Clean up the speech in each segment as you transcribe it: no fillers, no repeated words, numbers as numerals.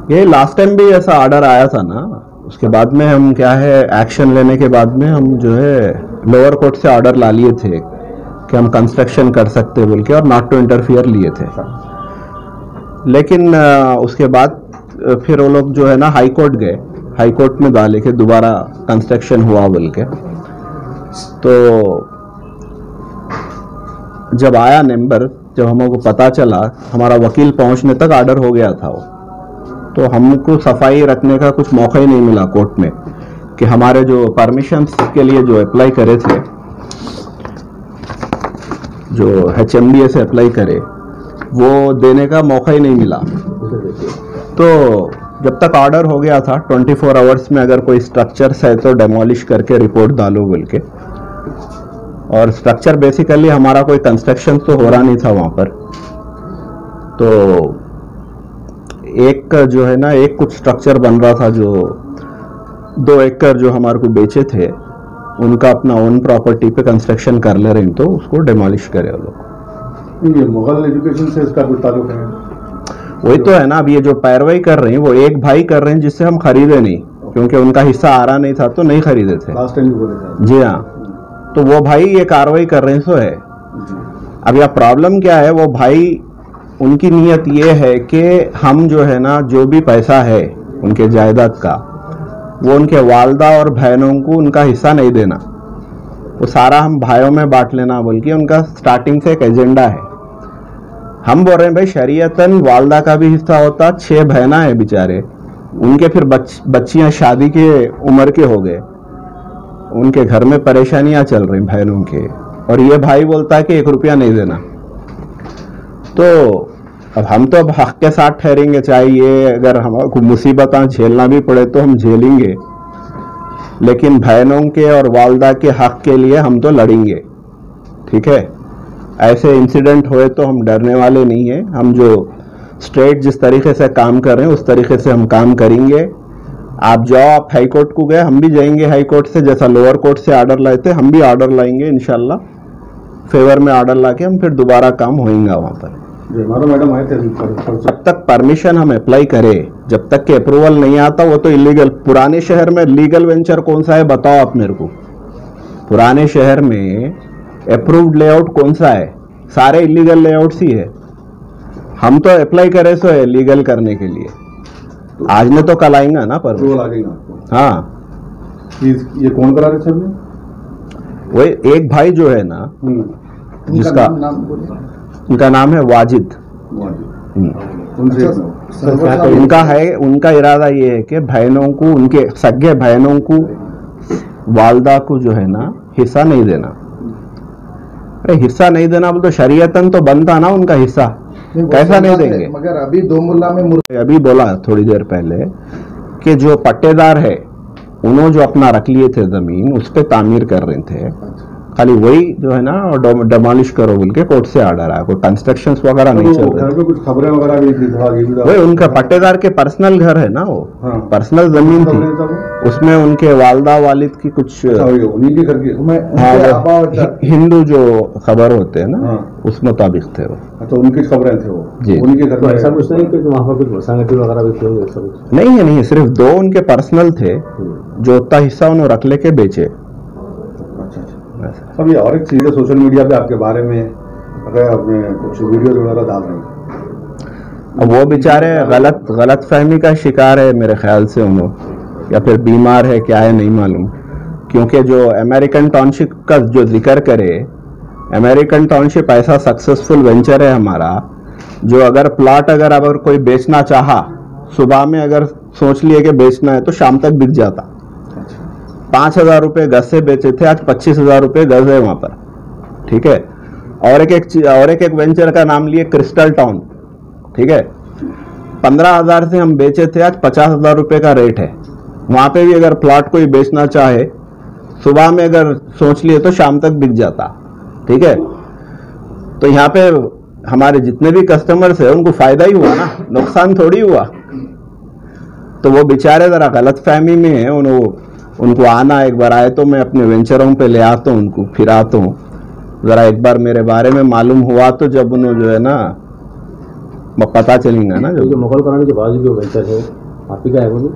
ये last time भी ऐसा ऑर्डर आया था ना, उसके बाद में हम क्या है एक्शन लेने के बाद में हम जो है लोअर कोर्ट से ऑर्डर ला लिए थे कि हम कंस्ट्रक्शन कर सकते बोल के, और नॉट टू इंटरफियर लिए थे। लेकिन उसके बाद फिर वो लोग जो है ना हाई कोर्ट गए, हाई कोर्ट में डाले के दोबारा कंस्ट्रक्शन हुआ बोल के। तो जब आया नंबर, जब हमको पता चला, हमारा वकील पहुंचने तक ऑर्डर हो गया था वो, तो हमको सफाई रखने का कुछ मौका ही नहीं मिला कोर्ट में कि हमारे जो परमिशंस के लिए जो अप्लाई करे थे, जो HMDA से अप्लाई करे, वो देने का मौका ही नहीं मिला। तो जब तक ऑर्डर हो गया था 24 आवर्स में अगर कोई स्ट्रक्चर्स है तो डेमोलिश करके रिपोर्ट डालो बोल के, और स्ट्रक्चर बेसिकली हमारा कोई कंस्ट्रक्शन तो हो रहा नहीं था वहां पर। तो एक जो है ना, एक कुछ स्ट्रक्चर बन रहा था जो 2 एकड़ जो हमारे को बेचे थे, उनका अपना ओन प्रॉपर्टी पे कंस्ट्रक्शन कर ले रहे हैं, तो उसको डेमोलिश करे वो लोग। ये मुगल एजुकेशन से इसका कोई ताल्लुक है? वही तो है ना, अब ये जो पैरवाई कर रहे हैं वो एक भाई कर रहे हैं जिससे हम खरीदे नहीं, क्योंकि उनका हिस्सा आ रहा नहीं था तो नहीं खरीदे थे। लास्ट टाइम भी बोले थे। जी हाँ, तो वो भाई ये कार्रवाई कर रहे हैं, सो है। अब यह प्रॉब्लम क्या है, वो भाई उनकी नीयत ये है कि हम जो है ना, जो भी पैसा है उनके जायदाद का, वो उनके वालदा और बहनों को उनका हिस्सा नहीं देना, वो सारा हम भाइयों में बांट लेना बोल के उनका स्टार्टिंग से एक एजेंडा है। हम बोल रहे हैं भाई शरीयतन वालदा का भी हिस्सा होता, 6 बहना है बेचारे, उनके फिर बच्चियां शादी के उम्र के हो गए, उनके घर में परेशानियां चल रही बहनों के, और ये भाई बोलता है कि 1 रुपया नहीं देना। तो अब हम तो अब हक के साथ ठहरेंगे, चाहे ये अगर हमको मुसीबतें झेलना भी पड़े तो हम झेलेंगे, लेकिन बहनों के और वालदा के हक के लिए हम तो लड़ेंगे। ठीक है, ऐसे इंसिडेंट हुए तो हम डरने वाले नहीं हैं। हम जो स्टेट जिस तरीके से काम कर रहे हैं उस तरीके से हम काम करेंगे। आप जाओ, आप हाई कोर्ट को गए, हम भी जाएंगे हाई कोर्ट से, जैसा लोअर कोर्ट से ऑर्डर लाए थे हम भी ऑर्डर लाएंगे इंशाल्लाह, फेवर में ऑर्डर लाके हम फिर दोबारा काम होएगा वहां पर। मैडम आए थे, जब तक परमिशन हम अप्लाई करें, जब तक के अप्रूवल नहीं आता वो तो इलीगल। पुराने शहर में लीगल वेंचर कौन सा है बताओ आप मेरे को, पुराने शहर में अप्रूव्ड लेआउट कौन सा है? सारे इलीगल लेआउट्स ही है। हम तो अप्लाई करे सो है लीगल करने के लिए, आज ने तो कल आएगा ना पर। हाँ, ये कौन करा रहे थे? वो एक भाई जो है ना, जिसका उनका नाम है वाजिद। उनका है, उनका इरादा ये है कि बहनों को, उनके सगे बहनों को, वालदा को जो है ना हिस्सा नहीं देना। अरे हिस्सा नहीं देना बोल तो शरीयतन तो बनता ना उनका हिस्सा, कैसा नहीं देंगे? मगर अभी 2 मुल्ला में अभी बोला थोड़ी देर पहले कि जो पट्टेदार है उन्होंने जो अपना रख लिए थे जमीन, उस पर तामीर कर रहे थे, खाली वही जो है ना डेमोलिश करो बोल के कोर्ट से ऑर्डर आया, कोई कंस्ट्रक्शन वगैरह नहीं चल रहे। घर में कुछ खबरें वगैरह भी थी, वही उनका पट्टेदार के पर्सनल घर है ना, वो पर्सनल जमीन थी, उसमें उनके वालदा वालिद की कुछ उन्हीं के घर की हिंदू जो खबर होते हैं ना उस मुताबिक थे वो। तो उनकी खबरें थे वो जी, उनके घर में। ऐसा कुछ नहीं कि वहाँ पर कुछ मसांगटी वगैरह भी थी? ऐसा कुछ नहीं है, नहीं, सिर्फ 2 उनके पर्सनल थे जो उतना हिस्सा उन्होंने रख लेके बेचे। सब ये और एक चीज है, सोशल मीडिया पे आपके बारे में अगर आपने कुछ वीडियो वगैरह डाल रहे हैं, अब वो बेचारे गलत फहमी का शिकार है मेरे ख्याल से उन लोग, या फिर बीमार है क्या है नहीं मालूम। क्योंकि जो अमेरिकन टाउनशिप का जो जिक्र करे, अमेरिकन टाउनशिप ऐसा सक्सेसफुल वेंचर है हमारा, जो अगर प्लॉट अगर कोई बेचना चाहा, सुबह में अगर सोच लिए कि बेचना है तो शाम तक बिक जाता। 5,000 रुपये गज से बेचे थे, आज 25,000 रुपये गज है वहां पर। ठीक है, और एक वेंचर का नाम लिए क्रिस्टल टाउन। ठीक है, 15,000 से हम बेचे थे, आज 50,000 रुपये का रेट है। वहां पे भी अगर प्लॉट कोई बेचना चाहे, सुबह में अगर सोच लिए तो शाम तक बिक जाता। ठीक है, तो यहाँ पे हमारे जितने भी कस्टमर्स है उनको फायदा ही हुआ ना, नुकसान थोड़ी हुआ। तो वो बेचारे जरा गलत फहमी में है, उनको आना, एक बार आए तो मैं अपने वेंचरों पे ले आता हूँ, उनको फिर आता हूँ, जरा एक बार मेरे बारे में मालूम हुआ तो जब उन्होंने जो है ना पता चलेगा ना। जो मुगल कॉलोनी के बाद जो वेंचर है आप ही का है वो नहीं?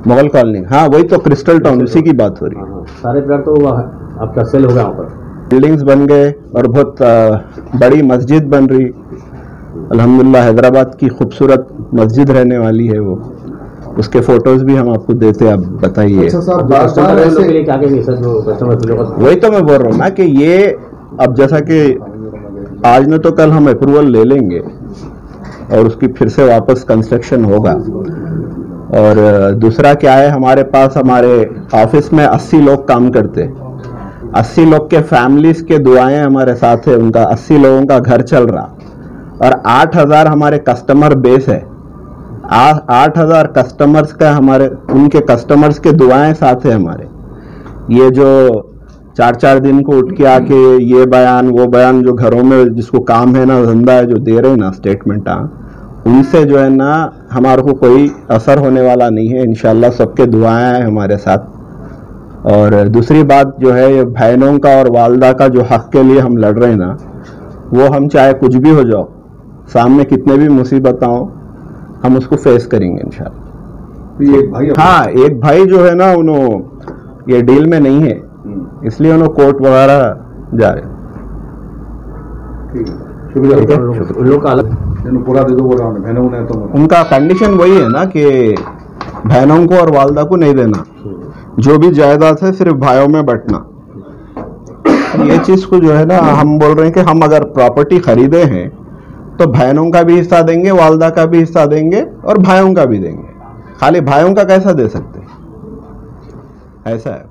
मुगल कॉलोनी, हाँ वही तो क्रिस्टल टाउन, उसी की बात हो रही है। सारे प्लाट तो आपका सेल हो गया वहाँ पर, बिल्डिंग्स बन गए और बहुत बड़ी मस्जिद बन रही, अल्हम्दुलिल्लाह हैदराबाद की खूबसूरत मस्जिद रहने वाली है वो। उसके फोटोज भी हम आपको देते हैं, आप बताइए। अच्छा साहब, वही तो मैं बोल रहा हूँ ना कि ये अब जैसा कि आज न तो कल हम अप्रूवल ले लेंगे और उसकी फिर से वापस कंस्ट्रक्शन होगा। और दूसरा क्या है, हमारे पास हमारे ऑफिस में 80 लोग काम करते हैं, 80 लोग के फैमिलीज के दुआएं हमारे साथ है, उनका 80 लोगों का घर चल रहा, और 8000 हमारे कस्टमर बेस है। 8000 कस्टमर्स का हमारे, उनके कस्टमर्स के दुआएं साथ है हमारे। ये जो 4-4 दिन को उठ के आके ये बयान वो बयान जो घरों में जिसको काम है ना, धंधा है, जो दे रहे हैं ना स्टेटमेंट, उनसे जो है ना हमारे को कोई असर होने वाला नहीं है इंशाल्लाह। सबके दुआएं हैं हमारे साथ। और दूसरी बात जो है, ये बहनों का और वालदा का जो हक के लिए हम लड़ रहे हैं ना, वो हम चाहे कुछ भी हो जाओ, सामने कितने भी मुसीबत आओ, हम उसको फेस करेंगे इंशाल्लाह। एक भाई, हाँ, एक भाई जो है ना, उन्होंने ये डील में नहीं है, इसलिए उन्होंने कोर्ट वगैरह जा रहे। शुक्रिया। पूरा दे दो बोल रहा हूँ, बहनों ने तो उनका कंडीशन वही है ना कि बहनों को और वालदा को नहीं देना, जो भी जायदाद है सिर्फ भाइयों में बंटना। ये चीज को जो है ना, हम बोल रहे हैं कि हम अगर प्रॉपर्टी खरीदे हैं तो बहनों का भी हिस्सा देंगे, वालदा का भी हिस्सा देंगे और भाइयों का भी देंगे। खाली भाइयों का कैसा दे सकते, ऐसा है।